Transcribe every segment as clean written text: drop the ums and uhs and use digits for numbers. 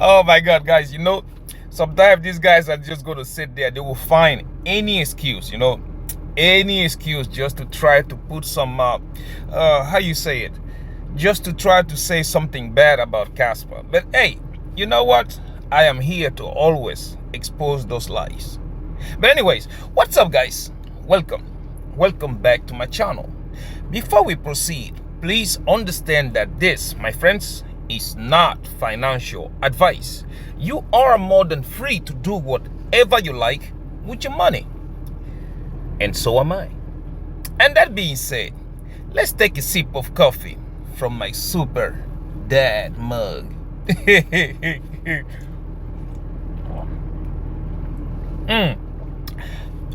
Oh my God, guys, sometimes these guys are just going to sit there. They will find any excuse, any excuse just to try to put some, how you say it, just to try to say something bad about Casper. But hey, you know what? I am here to always expose those lies. But anyways, what's up, guys? Welcome back to my channel. Before we proceed, please understand that this, my friends, is not financial advice. You are more than free to do whatever you like with your money, and so am I. And that being said, let's take a sip of coffee from my super dad mug.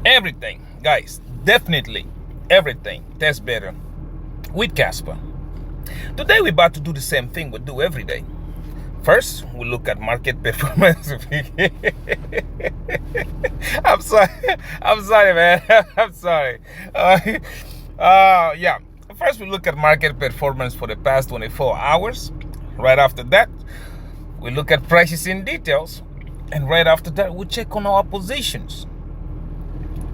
Everything, guys, definitely everything tastes better with Casper. Today we're about to do the same thing we do every day. First, we look at market performance. I'm sorry, man. I'm sorry. Yeah. First, we look at market performance for the past 24 hours. Right after that, we look at prices in details. And right after that, we check on our positions.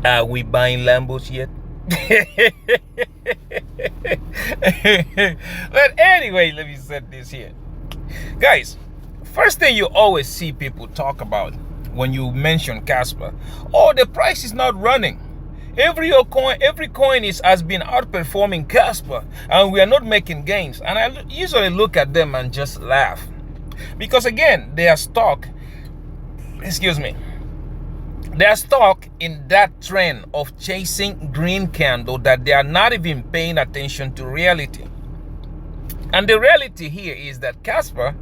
Are we buying Lambos yet? But anyway, let me set this here. Guys, first thing you always see people talk about when you mention Casper, oh, the price is not running. Every coin has been outperforming Casper, and we are not making gains. And I usually look at them and just laugh, because again, they are stuck. They are stuck in that trend of chasing green candle that they are not even paying attention to reality. And the reality here is that Casper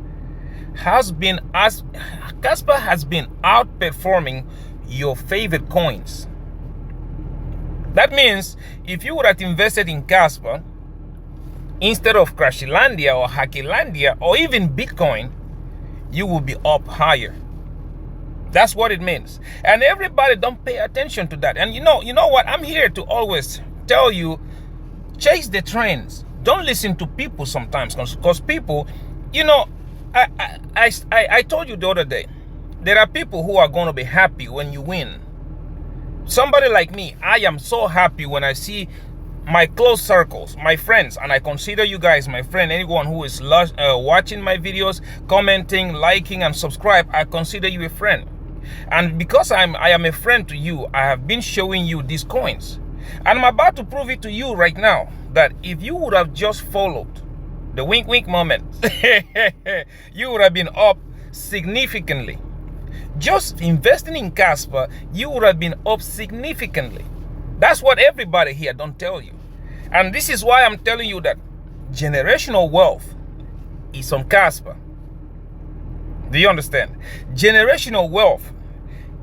has been outperforming your favorite coins. That means if you would have invested in Casper instead of Crashilandia or Hackylandia or even Bitcoin, you will be up higher. That's what it means. And everybody don't pay attention to that. And you know what? I'm here to always tell you, chase the trends. Don't listen to people sometimes, because people, I told you the other day, there are people who are going to be happy when you win. Somebody like me, I am so happy when I see my close circles, my friends, and I consider you guys my friend. Anyone who is watching my videos, commenting, liking, and subscribe, I consider you a friend. And because I am a friend to you, I have been showing you these coins. And I'm about to prove it to you right now that if you would have just followed the wink wink moment, you would have been up significantly. Just investing in Casper, you would have been up significantly. That's what everybody here don't tell you. And this is why I'm telling you that generational wealth is on Casper. Do you understand? Generational wealth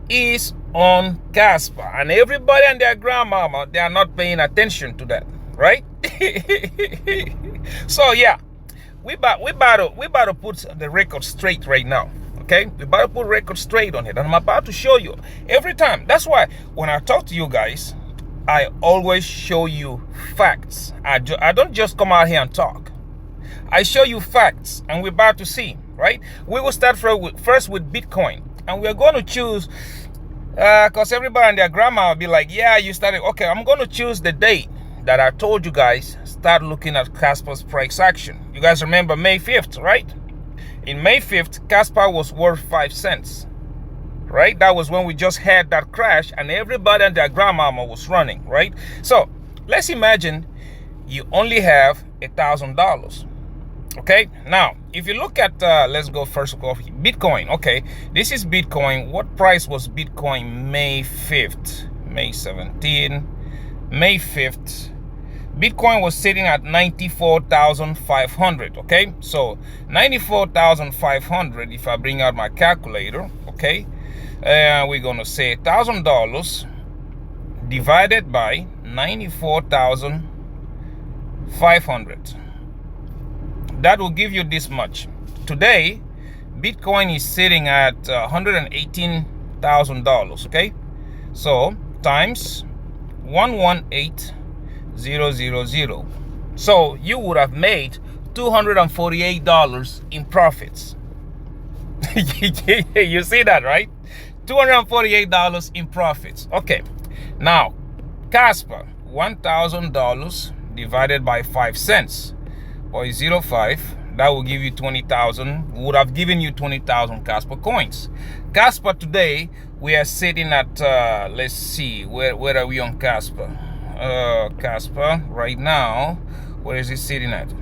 is on Casper, and everybody and their grandmama, they are not paying attention to that, right? So yeah, we about to put the record straight right now. Okay, we about to put record straight on it, and I'm about to show you every time. That's why when I talk to you guys, I always show you facts. I don't just come out here and talk. I show you facts, and we're about to see. Right? We will start first with Bitcoin, and we're going to choose, because everybody and their grandma will be like, yeah, you started. Okay, I'm going to choose the date that I told you guys start looking at Casper's price action. You guys remember May 5th, right? In May 5th, Casper was worth 5 cents, right? That was when we just had that crash, and everybody and their grandmama was running, right? So let's imagine you only have $1,000. Okay, now if you look at let's go first of all Bitcoin. Okay, this is Bitcoin. What price was Bitcoin May 5th? May 17th, May 5th. Bitcoin was sitting at 94,500. Okay, so 94,500. If I bring out my calculator, okay, we're gonna say $1,000 divided by 94,500. That will give you this much. Today, Bitcoin is sitting at $118,000. Okay, so times 118,000. So you would have made $248 in profits. You see that, right? $248 in profits. Okay, now Casper, $1,000 divided by 5 cents, 0.05. That will give you 20,000. Would have given you 20,000 Casper coins. Casper today, we are sitting at let's see, where are we on Casper? Casper right now, where is it sitting at?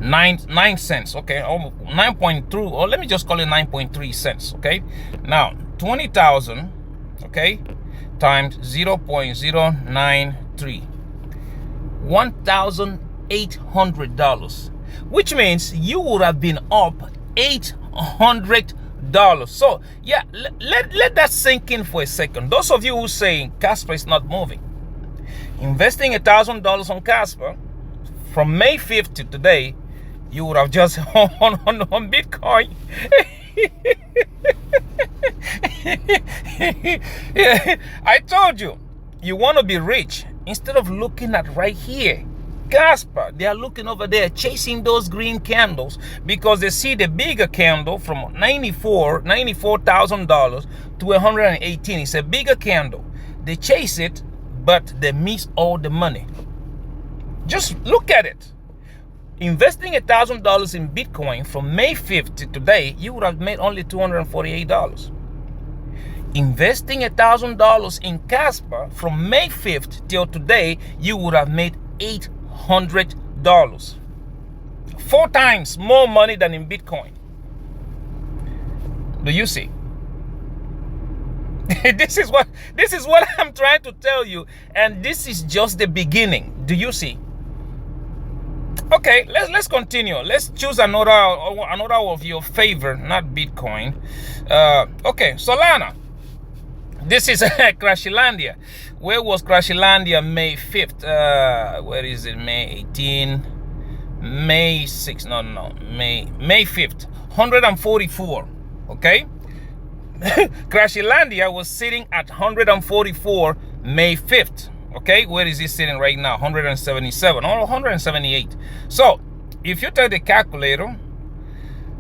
9 cents. Okay, 9.2, or let me just call it 9.3 cents. Okay, now 20,000, okay, times 0.093, $1,800, which means you would have been up $800. So yeah, let that sink in for a second. Those of you who saying Casper is not moving, investing $1,000 on Casper from May 5th to today, you would have just on Bitcoin. Yeah, I told you, you want to be rich. Instead of looking at right here, Casper, they are looking over there chasing those green candles because they see the bigger candle from $94,000 to 118. It's a bigger candle. They chase it, but they miss all the money. Just look at it. Investing $1,000 in Bitcoin from May 5th to today, you would have made only $248. Investing $1,000 in Casper from May 5th till today, you would have made $800. 4 times more money than in Bitcoin. Do you see? This is what I'm trying to tell you, and this is just the beginning. Do you see? Okay, let's continue. Let's choose another of your favorite, not Bitcoin. Okay, Solana. This is Crashilandia. Where was Crashilandia May 5th? Where is it? May 18, May 6th. No, May 5th. 144. Okay. Crashilandia was sitting at 144 May 5th. Okay, where is it sitting right now? 177 or 178. So if you take the calculator,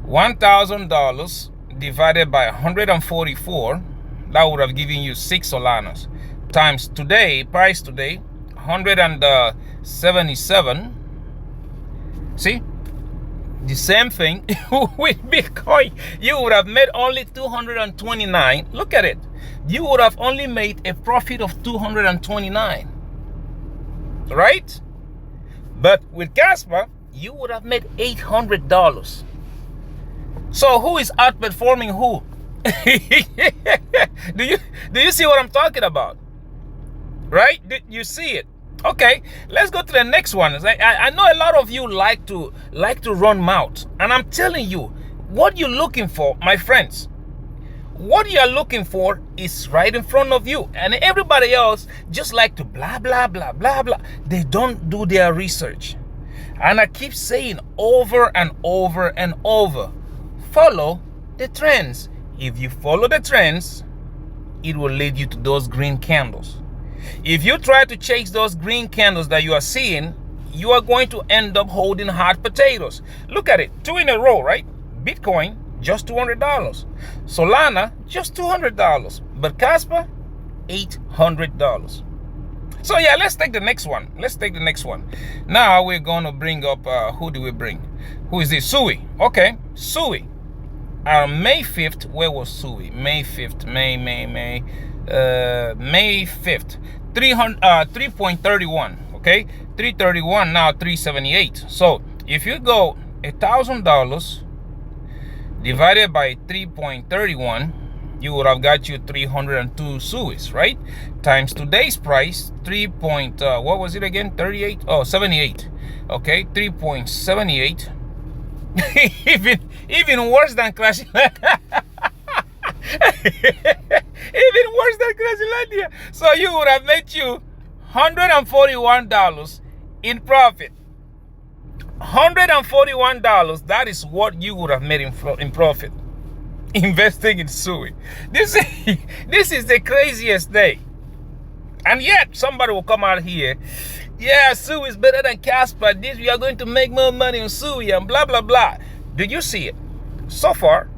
$1,000 divided by 144, that would have given you 6 Solanas. Times today, price today, 177. See? The same thing with Bitcoin. You would have made only 229. Look at it. You would have only made a profit of 229. Right? But with Casper, you would have made $800. So who is outperforming who? Do you see what I'm talking about? Right? You see it? Okay, let's go to the next one. I know a lot of you like to run mouth, and I'm telling you, what you're looking for, my friends, what you're looking for is right in front of you, and everybody else just like to blah blah blah blah blah. They don't do their research, and I keep saying over and over and over, follow the trends. If you follow the trends, it will lead you to those green candles. If you try to chase those green candles that you are seeing, you are going to end up holding hot potatoes. Look at it, 2 in a row, right? Bitcoin, just $200. Solana, just $200. But Casper, $800. So yeah, let's take the next one. Now we're going to bring up, who do we bring? Who is this? Sui. Okay, Sui. May 5th, where was Sui? May 5th, May 5th, 3.31, okay? 331, now 378. So if you go $1,000 divided by 3.31, you would have got you 302 Suis, right? Times today's price, what was it again? 38? Oh, 78. Okay, 3.78. even worse than Crash. Even worse than Crashilandia. So you would have made you $141 in profit. $141. That is what you would have made in profit investing in Sui. This is the craziest day. And yet somebody will come out here Yeah, Sui is better than Casper. This we are going to make more money on Sui and blah blah blah. Did you see it? So far,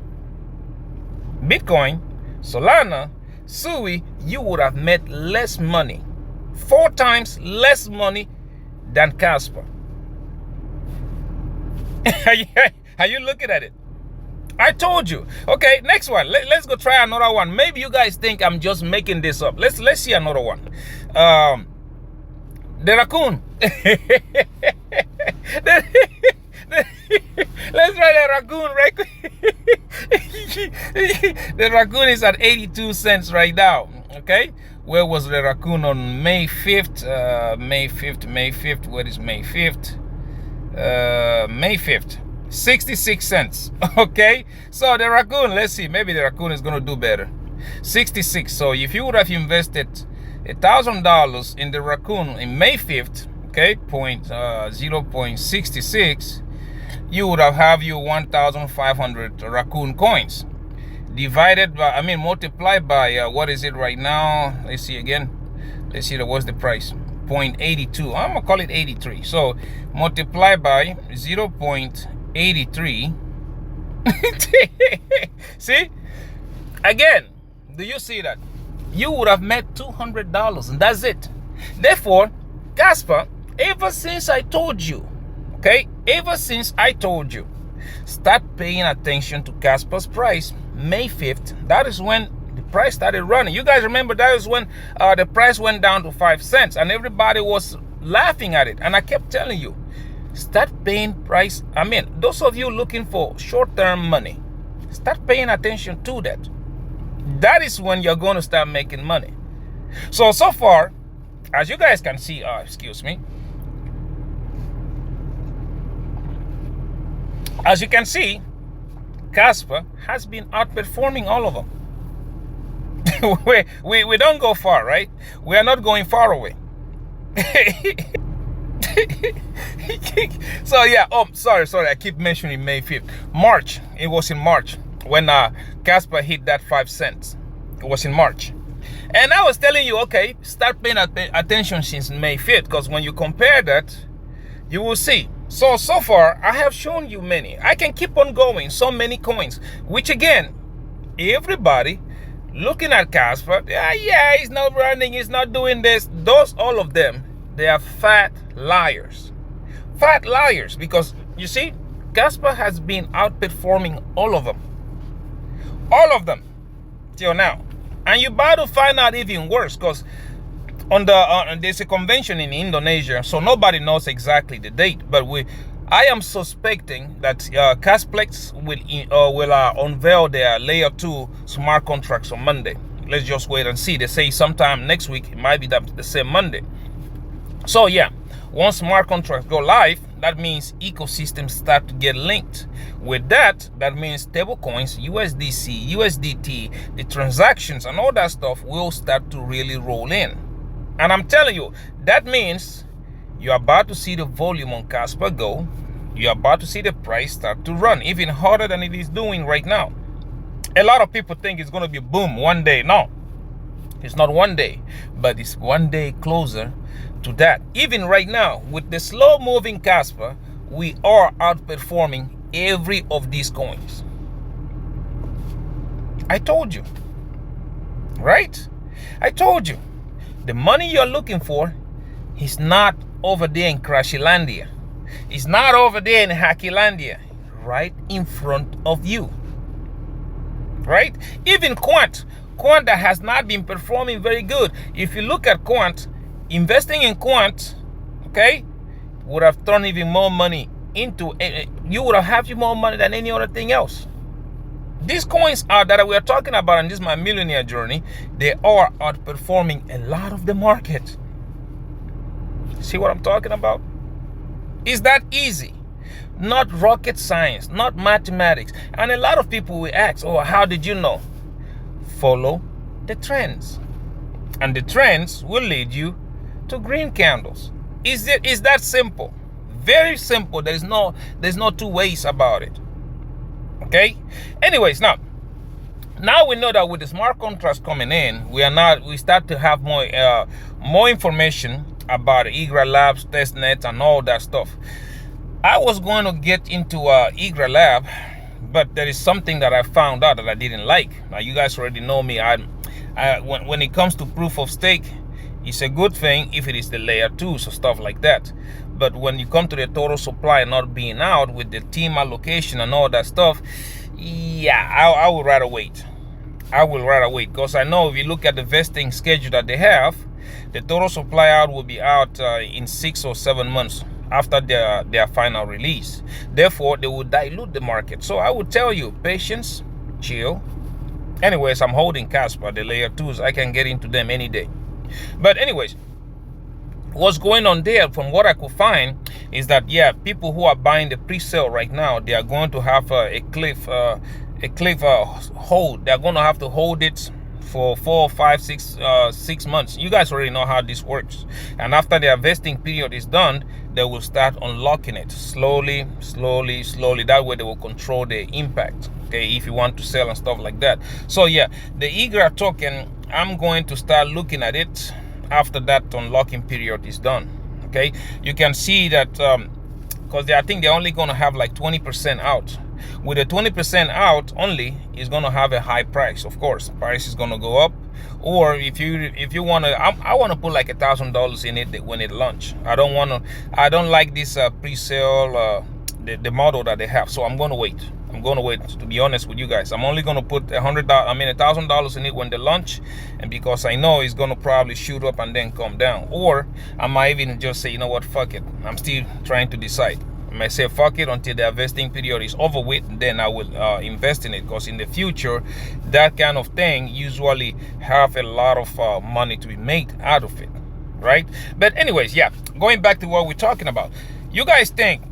Bitcoin, Solana, Sui, you would have made less money, 4 times less money than Casper. Are you looking at it? I told you. Okay, next one. Let's go try another one. Maybe you guys think I'm just making this up. Let's see another one. The raccoon. Let's try the raccoon right quick. The raccoon is at 82 cents right now. Okay, where was the raccoon on May 5th? May 5th. Where is May 5th? May 5th. 66 cents. Okay, so the raccoon, let's see, maybe the raccoon is gonna do better. 66. So if you would have invested $1,000 in the raccoon in May 5th, okay, 0.66, you would have you 1,500 raccoon coins divided by, multiplied by what is it right now? Let's see again. Let's see, what's the price? 0.82. I'm gonna call it 83. So multiply by 0.83. See, again, do you see that? You would have made $200, and that's it. Therefore, Casper, ever since I told you, okay, ever since I told you, start paying attention to Casper's price. May 5th, that is when the price started running. You guys remember that is when the price went down to 5 cents and everybody was laughing at it. And I kept telling you, start paying price. Those of you looking for short-term money, start paying attention to that. That is when you're going to start making money. So far, as you guys can see, excuse me, as you can see, Casper has been outperforming all of them. we don't go far, right? We are not going far away. So yeah, sorry, I keep mentioning May 5th. March, it was in March when Casper hit that 5 cents. It was in March. And I was telling you, okay, start paying attention since May 5th, because when you compare that, you will see. So far, I have shown you many. I can keep on going, so many coins, which again, everybody looking at Casper, yeah, he's not running, he's not doing this. All of them, they are fat liars. Fat liars, because you see, Casper has been outperforming all of them. All of them, till now. And you're about to find out even worse, because there's a convention in Indonesia, so nobody knows exactly the date, but I am suspecting that Casplex will unveil their layer 2 smart contracts on Monday. Let's just wait and see. They say sometime next week. It might be the same Monday. So yeah, once smart contracts go live, that means ecosystems start to get linked. With that means stable coins, USDC, USDT, the transactions and all that stuff will start to really roll in. And I'm telling you, that means you're about to see the volume on Casper go. You're about to see the price start to run even harder than it is doing right now. A lot of people think it's going to be boom one day. No, it's not one day, but it's one day closer to that. Even right now, with the slow moving Casper, we are outperforming every of these coins. I told you, right? I told you. The money you're looking for is not over there in Crashilandia. It's not over there in Hackylandia. Right in front of you. Right? Even Quant that has not been performing very good. If you look at Quant, investing in Quant, okay, would have thrown even more money into it. You would have had more money than any other thing else. These coins that we are talking about in this my millionaire journey, they are outperforming a lot of the market. See what I'm talking about? It's that easy. Not rocket science, not mathematics. And a lot of people will ask, oh, how did you know? Follow the trends. And the trends will lead you to green candles. Is that simple? Very simple. There's no two ways about it. Okay. Anyways, now we know that with the smart contracts coming in, we start to have more information about Egra Labs, testnet, and all that stuff. I was going to get into Egra Lab, but there is something that I found out that I didn't like. Now, you guys already know me. When it comes to proof of stake, it's a good thing if it is the layer 2, so stuff like that. But when you come to the total supply not being out with the team allocation and all that stuff, yeah, I would rather wait. I will rather wait, because I know if you look at the vesting schedule that they have, the total supply out will be out in 6 or 7 months after their final release. Therefore, they will dilute the market. So I would tell you, patience, chill. Anyways, I'm holding Casper, the layer 2s. I can get into them any day. But anyways, what's going on there, from what I could find, is that, yeah, people who are buying the pre-sale right now, they are going to have a cliff hold. They're going to have to hold it for 4, 5, 6 months. You guys already know how this works. And after their vesting period is done, they will start unlocking it slowly. That way they will control the impact, okay, if you want to sell and stuff like that. So yeah, the Egra token, I'm going to start looking at it after that unlocking period is done. Okay, you can see that because I think they're only going to have like 20% out. With the 20% out only, is going to have a high price. Of course, price is going to go up. Or if you want to, I want to put like $1,000 in it when it launch. I don't like this pre-sale the model that they have. So I'm going to wait. To be honest with you guys. I'm only going to put $1,000 in it when they launch, and because I know it's going to probably shoot up and then come down. Or I might even just say, you know what, fuck it. I'm still trying to decide. I might say fuck it until the vesting period is over with, then I will invest in it, because in the future that kind of thing usually have a lot of money to be made out of it, right? But anyways, yeah, going back to what we're talking about, you guys think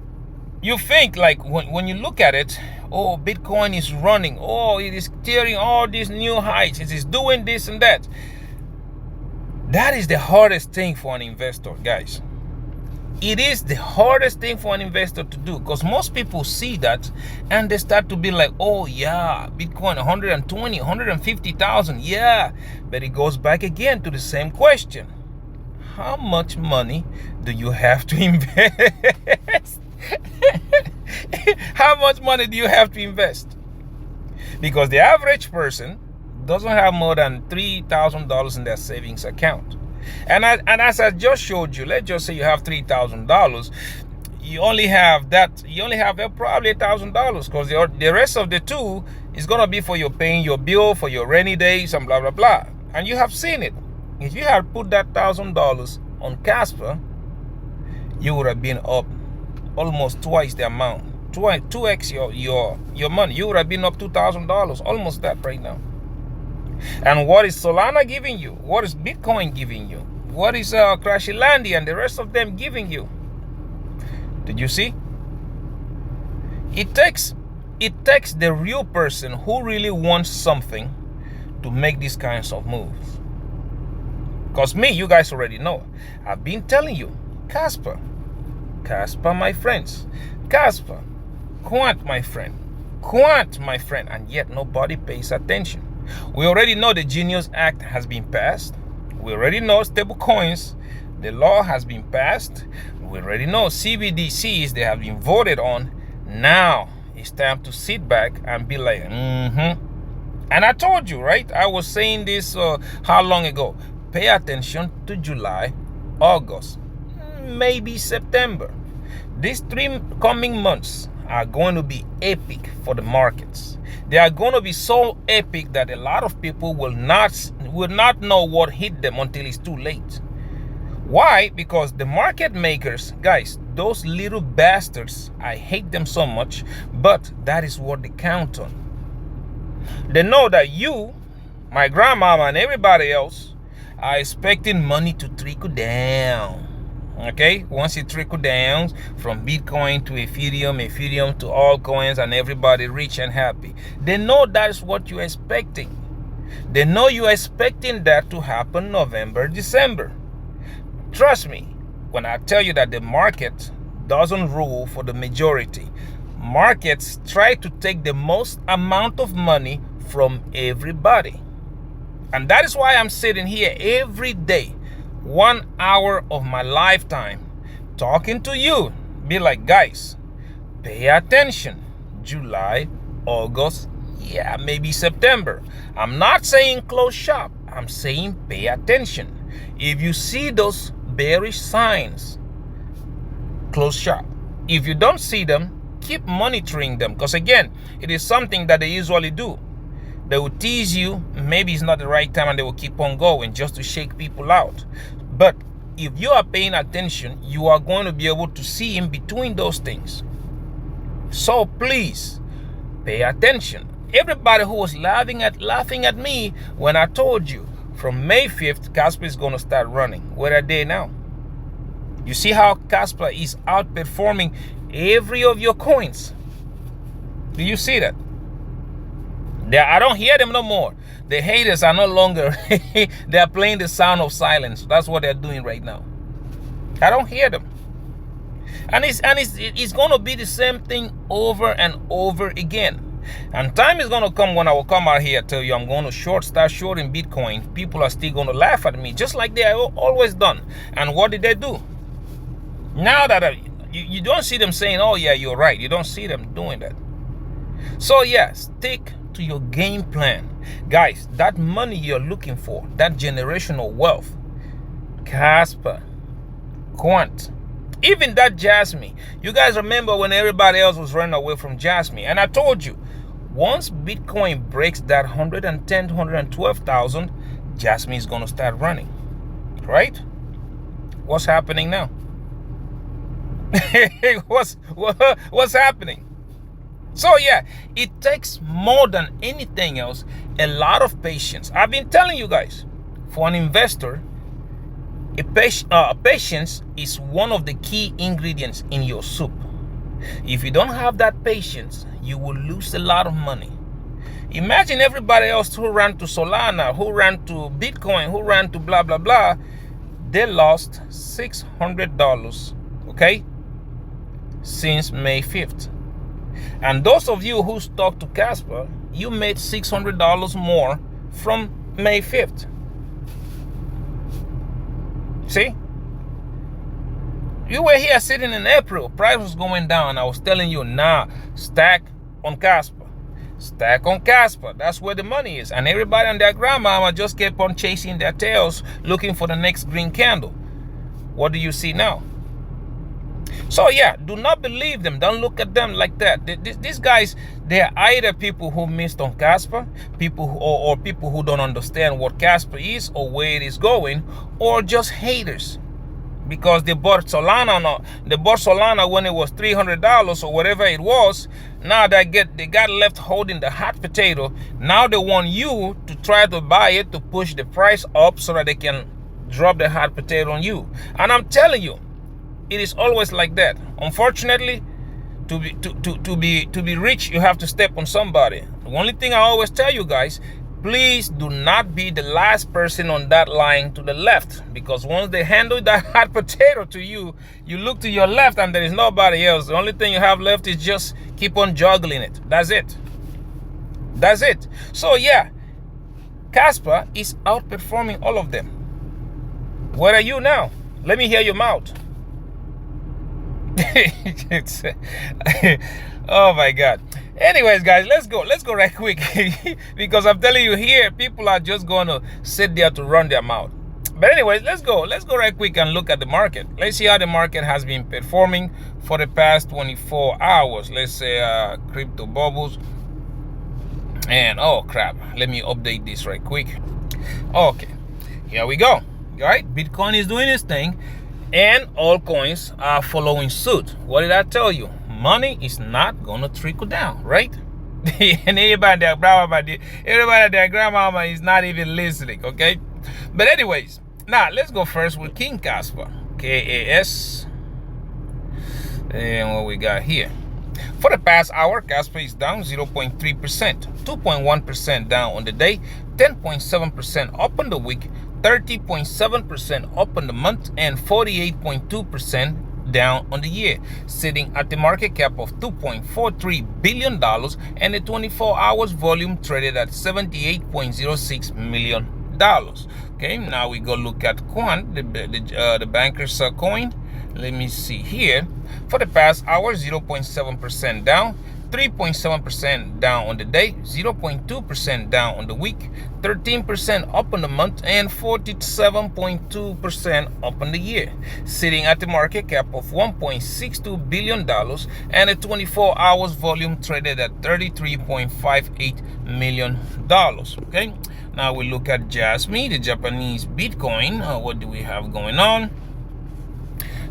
like when you look at it, oh, Bitcoin is running, oh, it is clearing all these new heights, it is doing this and that. That is the hardest thing for an investor, guys. It is the hardest thing for an investor to do, because most people see that and they start to be like, oh yeah, Bitcoin 120, 150,000, yeah. But it goes back again to the same question. How much money do you have to invest? How much money do you have to invest? Because the average person doesn't have more than $3,000 in their savings account. And as I just showed you, let's just say you have $3,000. You only have probably $1,000, because the rest of the two is going to be for your paying your bill, for your rainy days, and blah, blah, blah. And you have seen it. If you had put that $1,000 on Casper, you would have been up almost twice the amount, 2x your money. You would have been up $2,000, almost that right now. And what is Solana giving you? What is Bitcoin giving you? What is Crashlandia and the rest of them giving you? Did you see? It takes the real person who really wants something to make these kinds of moves. Because me, you guys already know, I've been telling you, Casper, my friends, Casper, Quant, my friend, and yet nobody pays attention. We already know the Genius Act has been passed. We already know stable coins, the law has been passed. We already know CBDCs, they have been voted on. Now it's time to sit back and be like, And I told you, right? I was saying this how long ago? Pay attention to July, August, maybe September. These 3 coming months are going to be epic for the markets. They are going to be so epic that a lot of people will not know what hit them until it's too late. Why? Because the market makers, guys, those little bastards, I hate them so much, but that is what they count on. They know that you, my grandmama, and everybody else are expecting money to trickle down. Okay, once it trickle down from Bitcoin to Ethereum to altcoins, and everybody rich and happy, they know that's what you're expecting. They know you're expecting that to happen November, December. Trust me when I tell you that the market doesn't rule for the majority. Markets try to take the most amount of money from everybody. And that is why I'm sitting here every day 1 hour of my lifetime talking to you. Be like, guys, pay attention. July, August, yeah, maybe September. I'm not saying close shop. I'm saying pay attention. If you see those bearish signs, close shop. If you don't see them, keep monitoring them. Because again, it is something that they usually do. They will tease you. Maybe it's not the right time and they will keep on going just to shake people out. But if you are paying attention, you are going to be able to see in between those things. So please pay attention. Everybody who was laughing at me when I told you from May 5th, Casper is going to start running. Where are they now? You see how Casper is outperforming every of your coins. Do you see that? I don't hear them no more. The haters are no longer, they're playing the sound of silence. That's what they're doing right now. I don't hear them. And it's going to be the same thing over and over again. And time is going to come when I will come out here and tell you I'm going to start shorting Bitcoin. People are still going to laugh at me, just like they have always done. And what did they do? Now that you don't see them saying, oh yeah, you're right. You don't see them doing that. So yeah, stick to your game plan. Guys, that money you're looking for, that generational wealth, Casper, Quant, even that Jasmi. You guys remember when everybody else was running away from Jasmi? And I told you, once Bitcoin breaks that 110, 112,000, Jasmi is going to start running, right? What's happening now? what's happening? So yeah, it takes more than anything else, a lot of patience. I've been telling you guys, for an investor, patience is one of the key ingredients in your soup. If you don't have that patience, you will lose a lot of money. Imagine everybody else who ran to Solana, who ran to Bitcoin, who ran to blah, blah, blah. They lost $600, okay, since May 5th. And those of you who stuck to Casper, you made $600 more from May 5th. See? You were here sitting in April. Price was going down. I was telling you, nah, stack on Casper. Stack on Casper. That's where the money is. And everybody and their grandmama just kept on chasing their tails, looking for the next green candle. What do you see now? So yeah, do not believe them. Don't look at them like that. These guys, they're either people who missed on Casper, or people who don't understand what Casper is or where it is going, or just haters. Because they bought Solana when it was $300 or whatever it was. Now they got left holding the hot potato. Now they want you to try to buy it to push the price up so that they can drop the hot potato on you. And I'm telling you, it is always like that. Unfortunately, to be rich, you have to step on somebody. The only thing I always tell you guys, please do not be the last person on that line to the left, because once they handle that hot potato to you, you look to your left and there is nobody else. The only thing you have left is just keep on juggling it. That's it. That's it. So yeah, Casper is outperforming all of them. Where are you now? Let me hear your mouth. Oh my God. Anyways, guys, let's go right quick because I'm telling you here, people are just going to sit there to run their mouth. But anyways, let's go right quick and look at the market. Let's see how the market has been performing for the past 24 hours. Let's say crypto bubbles. And oh crap, let me update this right quick. Okay, here we go. All right, Bitcoin is doing its thing and all coins are following suit. What did I tell you? Money is not gonna trickle down, right? And everybody their grandmama is not even listening, okay? But anyways, now let's go first with King Kaspa, KAS. And what we got here? For the past hour, Casper is down 0.3%, 2.1% down on the day, 10.7% up on the week, 30.7% up on the month, and 48.2% down on the year, sitting at the market cap of $2.43 billion and the 24 hours volume traded at $78.06 million. Okay, now we go look at Quant, the banker's coin. Let me see here. For the past hour, 0.7% down, 3.7% down on the day, 0.2% down on the week, 13% up on the month, and 47.2% up on the year, sitting at the market cap of $1.62 billion and a 24 hours volume traded at $33.58 million. Okay, now we look at Jasmi, the Japanese Bitcoin. What do we have going on?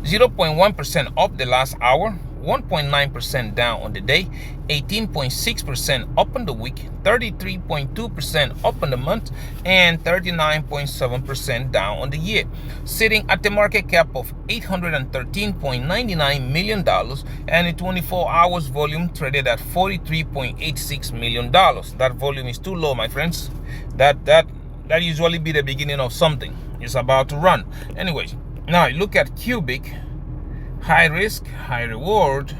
0.1% up the last hour, 1.9% down on the day, 18.6% up on the week, 33.2% up on the month, and 39.7% down on the year, sitting at the market cap of $813.99 million and a 24 hours volume traded at $43.86 million. That volume is too low, my friends. That usually be the beginning of something. It's about to run. Anyways, now look at Cubic, high risk, high reward,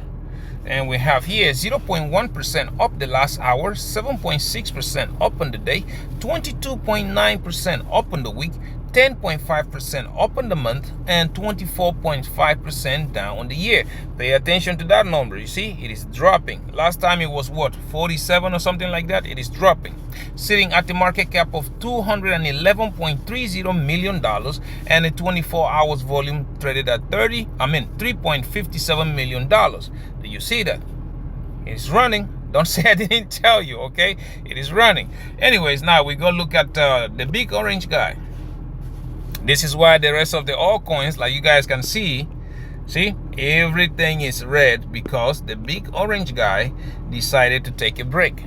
and we have here 0.1% up the last hour, 7.6% up on the day, 22.9% up on the week, 10.5% up on the month, and 24.5% down on the year. Pay attention to that number. You see, it is dropping. Last time it was what, 47 or something like that? It is dropping, sitting at the market cap of $211.30 million and a 24 hours volume traded at $3.57 million. Do you see that? It's running. Don't say I didn't tell you, okay? It is running. Anyways, now we go look at the big orange guy. This is why the rest of the altcoins, like you guys can see, everything is red because the big orange guy decided to take a break.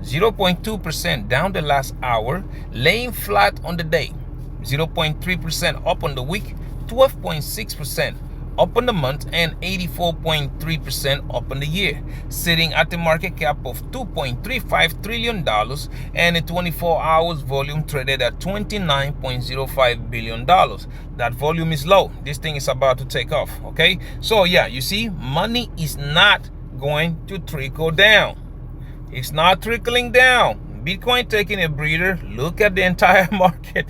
0.2% down the last hour, laying flat on the day. 0.3% up on the week, 12.6% up on the month, and 84.3% up on the year, sitting at the market cap of $2.35 trillion and a 24 hours volume traded at $29.05 billion. That volume is low. This thing is about to take off. Okay, so yeah, you see, money is not going to trickle down. It's not trickling down. Bitcoin taking a breather. Look at the entire market.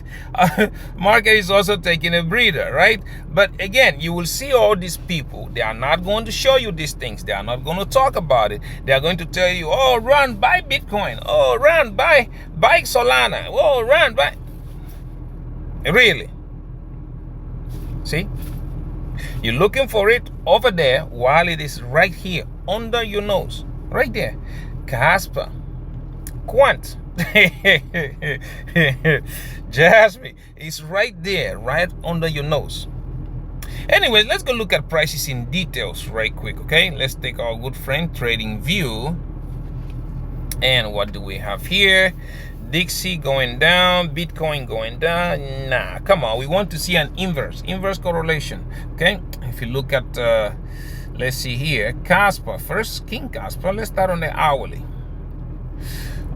Market is also taking a breather, right? But again, you will see all these people. They are not going to show you these things. They are not going to talk about it. They are going to tell you, oh, run, buy Bitcoin. Oh, run, buy Solana. Oh, run, buy. Really? See? You're looking for it over there while it is right here under your nose. Right there. Casper. Quant. Jasmi is right there, right under your nose. Anyways, let's go look at prices in details right quick, okay? Let's take our good friend TradingView. And what do we have here? Dixie going down, Bitcoin going down. Nah, come on. We want to see an inverse correlation, okay? If you look at, let's see here, Casper. First, King Casper. Let's start on the hourly.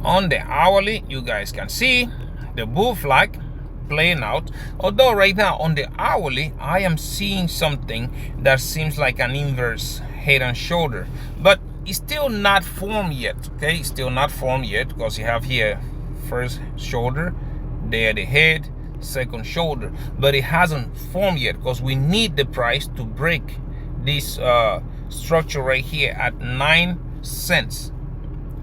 On the hourly, you guys can see the bull flag playing out. Although right now on the hourly, I am seeing something that seems like an inverse head and shoulder, but it's still not formed yet. Okay, it's still not formed yet because you have here first shoulder, there the head, second shoulder, but it hasn't formed yet because we need the price to break this structure right here at 9 cents.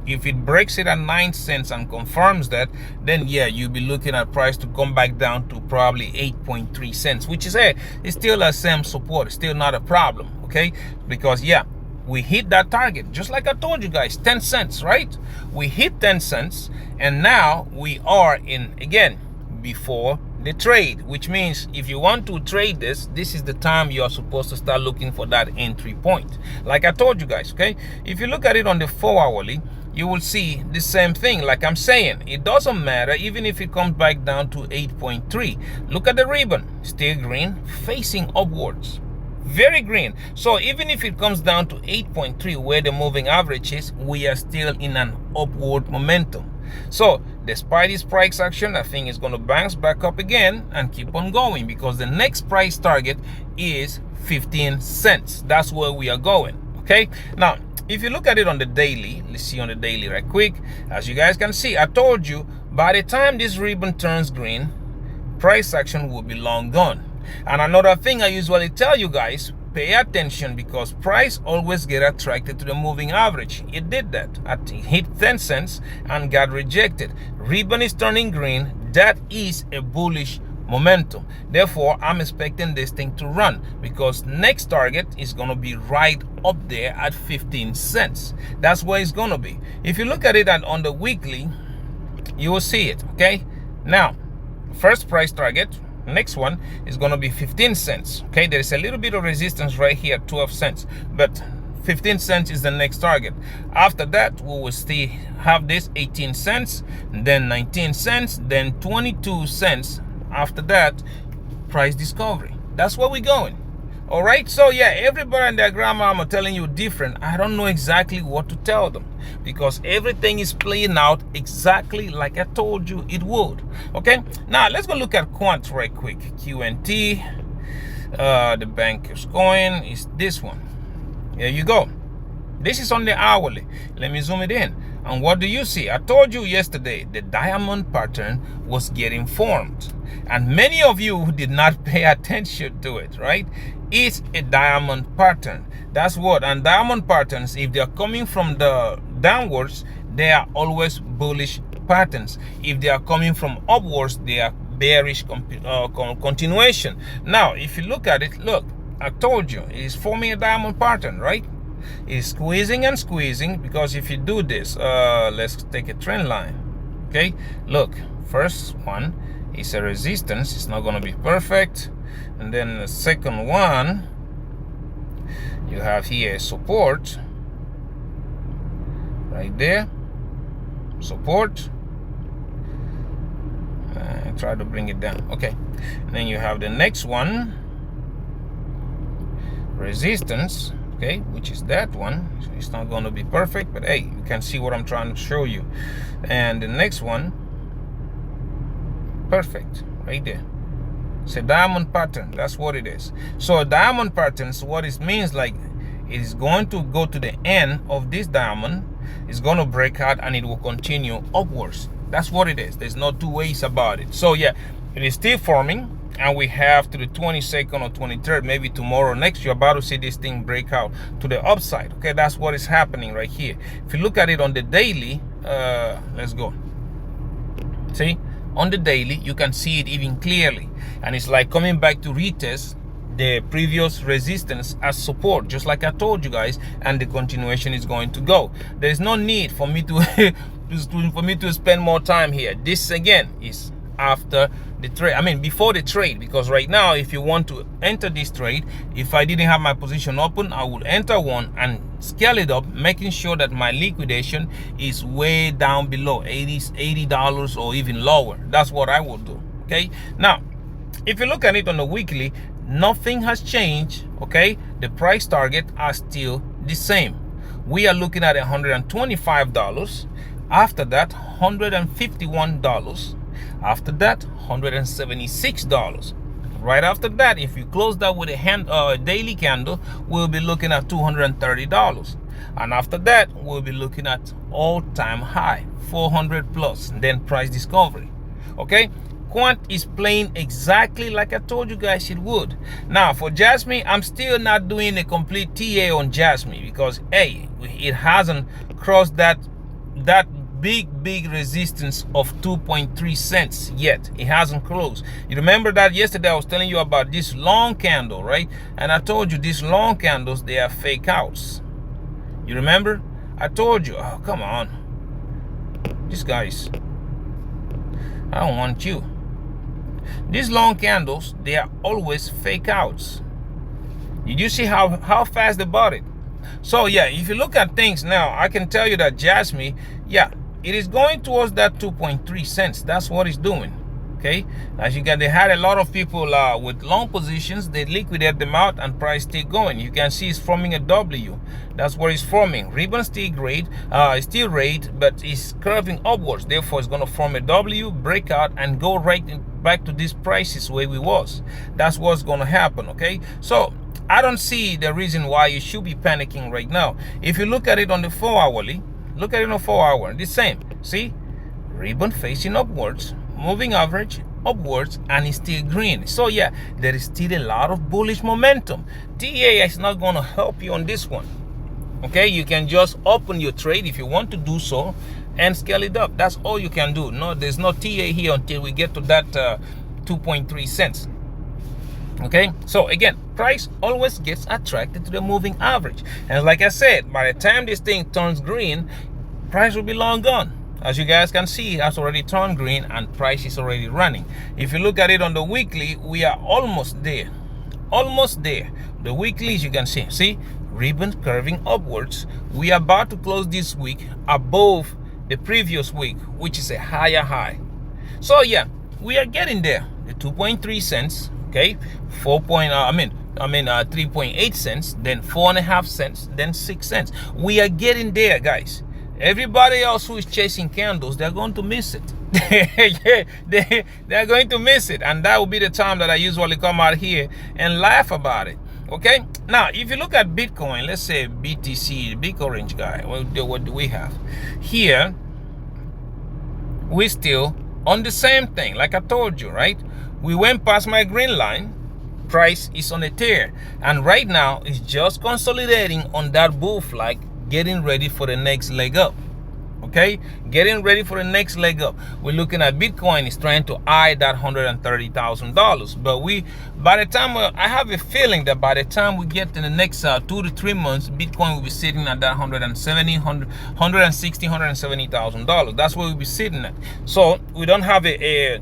If it breaks it at 9 cents and confirms that, then yeah, you'll be looking at price to come back down to probably 8.3 cents, which is it's still a same support. It's still not a problem, okay? Because yeah, we hit that target, just like I told you guys, 10 cents, right? We hit 10 cents, and now we are in, again, before the trade, which means if you want to trade this is the time you are supposed to start looking for that entry point. Like I told you guys, okay? If you look at it on the 4 hourly, you will see the same thing. Like I'm saying, it doesn't matter even if it comes back down to 8.3. Look at the ribbon, still green, facing upwards, very green. So even if it comes down to 8.3 where the moving average is, we are still in an upward momentum. So despite this price action, I think it's going to bounce back up again and keep on going, because the next price target is 15 cents. That's where we are going. Okay, now if you look at it on the daily, let's see on the daily right quick. As you guys can see, I told you By the time this ribbon turns green, price action will be long gone. And another thing I usually tell you guys, pay attention, because price always get attracted to the moving average. It did that. It hit 10 cents and got rejected. Ribbon is turning green. That is a bullish momentum. Therefore, I'm expecting this thing to run, because next target is going to be right up there at 15 cents. That's where it's going to be. If you look at it on the weekly, you will see it. Okay, now first price target, next one is going to be 15 cents. Okay, there is a little bit of resistance right here, 12 cents, but 15 cents is the next target. After that, we will still have this 18 cents, then 19 cents, then 22 cents. After that, price discovery. That's where we're going. All right, so yeah, everybody and their grandma are telling you different. I don't know exactly what to tell them, because everything is playing out exactly like I told you it would. Okay, now let's go look at quant right quick. QNT, the banker's coin is this one. Here you go. This is on the hourly. Let me zoom it in. And what do you see? I told you yesterday the diamond pattern was getting formed, and many of you did not pay attention to it, right? It's a diamond pattern. That's what. And diamond patterns, if they're coming from the downwards, they are always bullish patterns. If they are coming from upwards, they are bearish continuation. Now, if you look at it, look, I told you it is forming a diamond pattern, right? It's squeezing and squeezing, because if you do this, let's take a trend line. Okay, look, first one is a resistance. It's not going to be perfect. And then the second one, you have here support right there, support. Try to bring it down. Okay, and then you have the next one, resistance. Okay, which is that one. It's not going to be perfect, but hey, you can see what I'm trying to show you. And the next one, perfect, right there. It's a diamond pattern. That's what it is. So a diamond pattern, so what it means, like, it is going to go to the end of this diamond, it's going to break out, and it will continue upwards. That's what it is. There's no two ways about it. So yeah, it is still forming, and we have to the 22nd or 23rd, maybe tomorrow, next, you're about to see this thing break out to the upside. Okay, that's what is happening right here. If you look at it on the daily, let's go. See, on the daily, you can see it even clearly, and it's like coming back to retest the previous resistance as support, just like I told you guys, and the continuation is going to go. There is no need for me to for me to spend more time here. This again is after the trade, I mean before the trade, because right now, if you want to enter this trade, if I didn't have my position open, I would enter one and scale it up, making sure that my liquidation is way down below $80 or even lower. That's what I would do. Okay, now if you look at it on the weekly, nothing has changed. Okay, the price target are still the same. We are looking at $125. After that, $151. After that, $176. Right after that, if you close that with a daily candle, we'll be looking at $230. And after that, we'll be looking at all-time high, 400 plus, and then price discovery. Okay, quant is playing exactly like I told you guys it would. Now for Jasmi, I'm still not doing a complete TA on Jasmi, because hey, it hasn't crossed that big resistance of 2.3 cents yet. It hasn't closed. You remember that yesterday I was telling you about this long candle, right? And I told you these long candles, they are fake outs. You remember? I told you, oh come on, these guys, I don't want you. These long candles, they are always fake outs. Did you see how fast they bought it? So yeah, if you look at things now, I can tell you that Jasmi, yeah, it is going towards that 2.3 cents. That's what it's doing. Okay, as you can, they had a lot of people with long positions. They liquidated them out, and price still going. You can see it's forming a W. That's what it's forming. Ribbon still great, still red, but it's curving upwards. Therefore, it's going to form a W, breakout, and go right back to these prices where we was. That's what's going to happen. Okay, so I don't see the reason why you should be panicking right now. If you look at it on the 4 hourly, look at it on 4 hour, the same. See, ribbon facing upwards, moving average upwards, and it's still green. So yeah, there is still a lot of bullish momentum. TA is not going to help you on this one. Okay, you can just open your trade if you want to do so and scale it up. That's all you can do. No, there's no TA here until we get to that 2.3 cents. Okay, so again, price always gets attracted to the moving average, and like I said, by the time this thing turns green, price will be long gone. As you guys can see, it has already turned green and price is already running. If you look at it on the weekly, we are almost there. Almost there. The weeklies, you can see ribbon curving upwards. We are about to close this week above the previous week, which is a higher high. So yeah, we are getting there. The 2.3 cents, okay, 3.8 cents, then 4.5 cents, then 6 cents. We are getting there, guys. Everybody else who is chasing candles, they're going to miss it. they're going to miss it, and that will be the time that I usually come out here and laugh about it. Okay, now if you look at Bitcoin, let's say BTC, the big orange guy, what do we have here? We're still on the same thing, like I told you, right? We went past my green line, price is on a tear, and right now it's just consolidating on that bull flag, getting ready for the next leg up. Okay, getting ready for the next leg up. We're looking at Bitcoin is trying to eye that $130,000, but by the time I have a feeling that by the time we get in the next 2 to 3 months, Bitcoin will be sitting at that $170,000. That's where we'll be sitting at. So we don't have a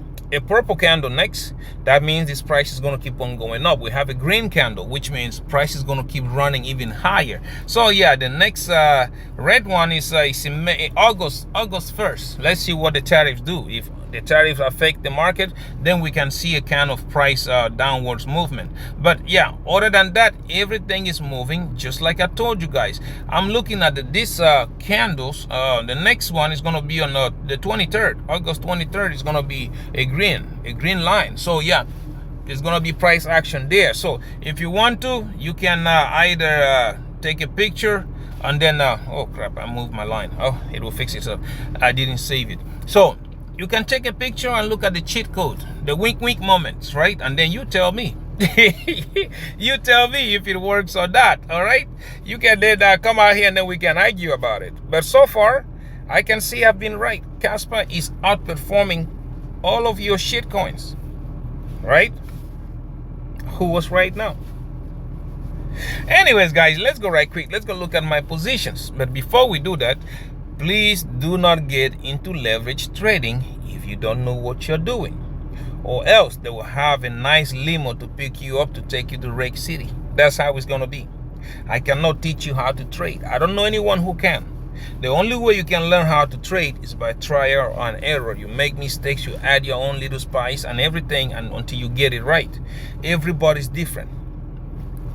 purple candle next. That means this price is going to keep on going up. We have a green candle, which means price is going to keep running even higher. So yeah, the next red one is in August 1st. Let's see what the tariffs do. If the tariffs affect the market, then we can see a kind of price downwards movement. But yeah, other than that, everything is moving just like I told you guys. I'm looking at these candles. The next one is going to be on the 23rd. August 23rd is going to be a green line. So yeah, there's going to be price action there. So if you want to, you can either take a picture and then oh crap, I moved my line. Oh, it will fix itself. I didn't save it. So you can take a picture and look at the cheat code, the wink moments, right? And then you tell me. You tell me if it works or not. All right, you can then come out here and then we can argue about it. But so far I can see I've been right. Casper is outperforming all of your shit coins, right? Who was right now? Anyways, guys, let's go right quick. Let's go look at my positions. But before we do that, please do not get into leverage trading if you don't know what you're doing, or else they will have a nice limo to pick you up to take you to Rake City. That's how it's gonna be. I cannot teach you how to trade. I don't know anyone who can. The only way you can learn how to trade is by trial and error. You make mistakes, you add your own little spice and everything, and until you get it right. Everybody's different.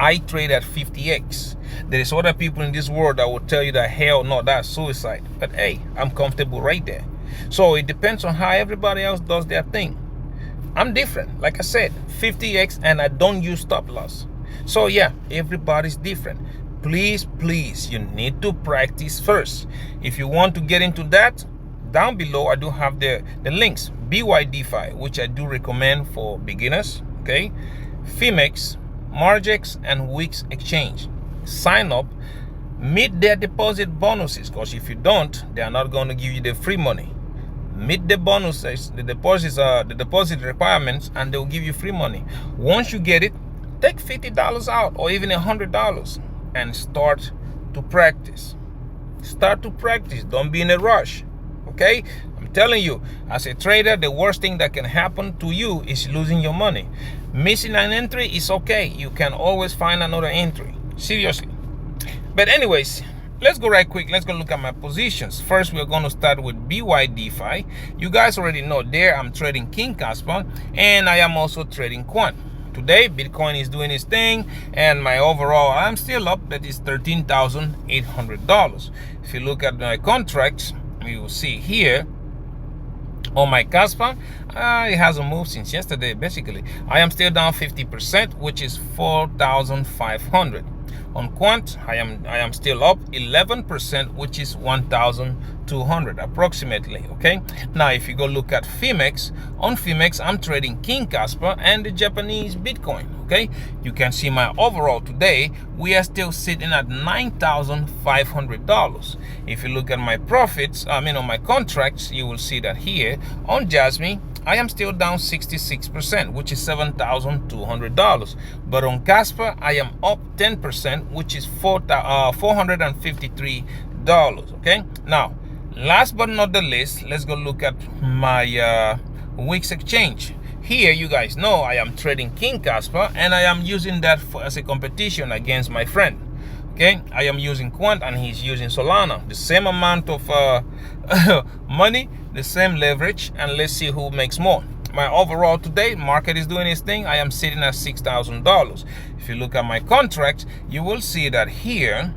I trade at 50x. There is other people in this world that will tell you that hell no, that's suicide. But hey, I'm comfortable right there. So it depends on how everybody else does their thing. I'm different. Like I said, 50x, and I don't use stop loss. So yeah, everybody's different. Please, you need to practice first. If you want to get into that, down below I do have the links. Bydfi, which I do recommend for beginners. Okay, Phemex, Margex, and Wix exchange. Sign up, meet their deposit bonuses, because if you don't, they are not going to give you the free money. Meet the bonuses, the deposit requirements, and they will give you free money. Once you get it, take $50 out or even $100 and start to practice. Start to practice. Don't be in a rush. Okay, I'm telling you, as a trader, the worst thing that can happen to you is losing your money. Missing an entry is okay. You can always find another entry. Seriously. But anyways, let's go right quick. Let's go look at my positions. First, we're going to start with Bydfi. You guys already know there I'm trading King Kaspa, and I am also trading Quant. Today, Bitcoin is doing its thing, and my overall, I'm still up. That is $13,800. If you look at my contracts, you will see here on my Kaspa, it hasn't moved since yesterday. Basically, I am still down 50%, which is 4,500. On Quant, I am still up 11%, which is 1,200 approximately. Okay. Now, if you go look at Phemex, on Phemex, I'm trading King Casper and the Japanese Bitcoin. Okay. You can see my overall today, we are still sitting at $9,500. If you look at my profits, on my contracts, you will see that here on Jasmi, I am still down 66%, which is $7,200. But on Casper, I am up 10%, which is $453. Okay. Now, last but not the least, let's go look at my Wix exchange. Here, you guys know I am trading King Casper, and I am using that as a competition against my friend. Okay, I am using Quant and he's using Solana. The same amount of money, the same leverage, and let's see who makes more. My overall today, market is doing its thing. I am sitting at $6,000. If you look at my contract, you will see that here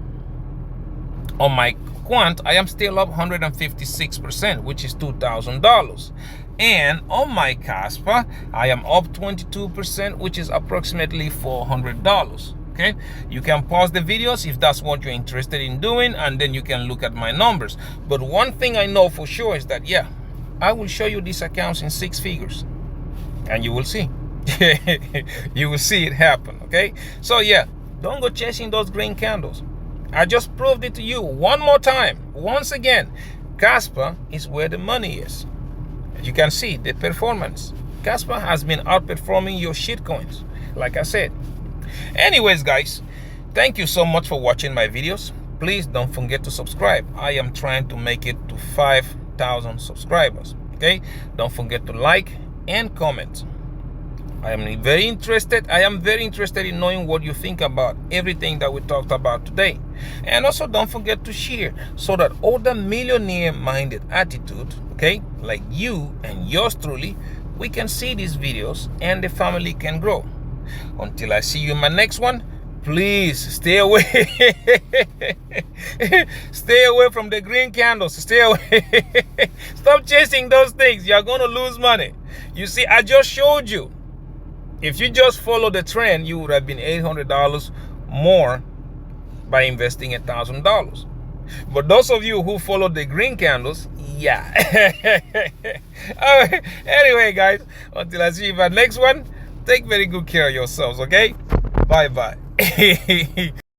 on my Quant, I am still up 156%, which is $2,000. And on my Casper, I am up 22%, which is approximately $400. Okay, you can pause the videos if that's what you're interested in doing, and then you can look at my numbers. But one thing I know for sure is that, yeah, I will show you these accounts in 6 figures, and you will see. You will see it happen. Okay, so yeah, don't go chasing those green candles. I just proved it to you one more time. Once again, Casper is where the money is. As you can see, the performance. Casper has been outperforming your shitcoins, like I said. Anyways, guys, thank you so much for watching my videos. Please don't forget to subscribe. I am trying to make it to 5,000 subscribers. Okay, don't forget to like and comment. I am very interested in knowing what you think about everything that we talked about today. And also don't forget to share so that other millionaire minded attitude, okay, like you and yours truly, we can see these videos and the family can grow. Until I see you in my next one, please stay away. Stay away from the green candles. Stay away. Stop chasing those things. You're going to lose money. You see, I just showed you. If you just follow the trend, you would have been $800 more by investing $1,000. But those of you who follow the green candles, yeah. All right. Anyway, guys, until I see you in my next one, take very good care of yourselves, okay? Bye-bye.